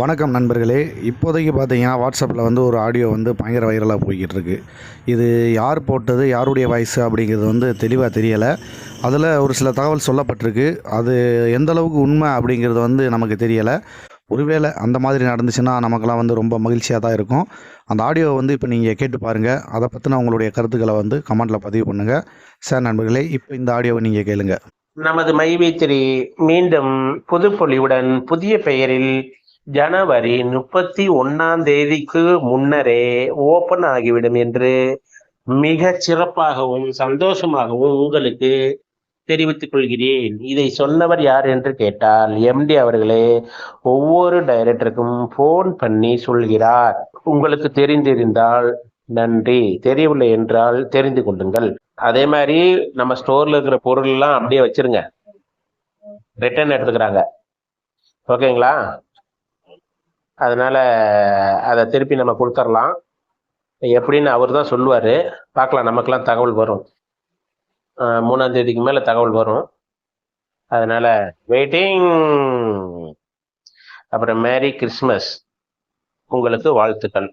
வணக்கம் நண்பர்களே. இப்போதைக்கு பார்த்தீங்கன்னா வாட்ஸ்அப்பில் வந்து ஒரு ஆடியோ வந்து பயங்கர வைரலாக போய்கிட்டு இருக்கு. இது யார் போட்டது, யாருடைய வாய்ஸ் அப்படிங்கிறது வந்து தெளிவாக தெரியலை. அதில் ஒரு சில தகவல் சொல்லப்பட்டிருக்கு. அது எந்த அளவுக்கு உண்மை அப்படிங்கிறது வந்து நமக்கு தெரியலை. ஒருவேளை அந்த மாதிரி நடந்துச்சுன்னா நமக்கெல்லாம் வந்து ரொம்ப மகிழ்ச்சியாக தான் இருக்கும். அந்த ஆடியோவை வந்து இப்போ நீங்கள் கேட்டு பாருங்கள். அதை பற்றின உங்களுடைய கருத்துக்களை வந்து கமெண்ட்டில் பதிவு பண்ணுங்கள். சார் நண்பர்களே, இப்போ இந்த ஆடியோவை நீங்கள் கேளுங்க. நமது மைவித்திரி மீண்டும் புதுப்பொலிவுடன் புதிய பெயரில் ஜனவரி 31 முன்னரே ஓபன் ஆகிவிடும் என்று மிக சிறப்பாகவும் சந்தோஷமாகவும் உங்களுக்கு தெரிவித்துக் கொள்கிறேன். இதை சொன்னவர் யார் என்று கேட்டால் எம்டி அவர்களே ஒவ்வொரு டைரக்டருக்கும் போன் பண்ணி சொல்கிறார். உங்களுக்கு தெரிந்திருந்தால் நன்றி, தெரியவில்லை என்றால் தெரிந்து கொள்ளுங்கள். அதே மாதிரி நம்ம ஸ்டோர்ல இருக்கிற பொருள் எல்லாம் அப்படியே வச்சிருங்க, ரிட்டர்ன் எடுத்துக்கிறாங்க. ஓகேங்களா? அதனால அதை திருப்பி நம்ம கொடுத்துடலாம். எப்படின்னு அவர் தான் சொல்லுவாரு. பார்க்கலாம், நமக்கெல்லாம் தகவல் வரும். 3ஆம் தேதிக்கு மேல தகவல் வரும். அதனால வெயிட்டிங். அப்புறம் மேரி கிறிஸ்மஸ், உங்களுக்கு வாழ்த்துக்கள்.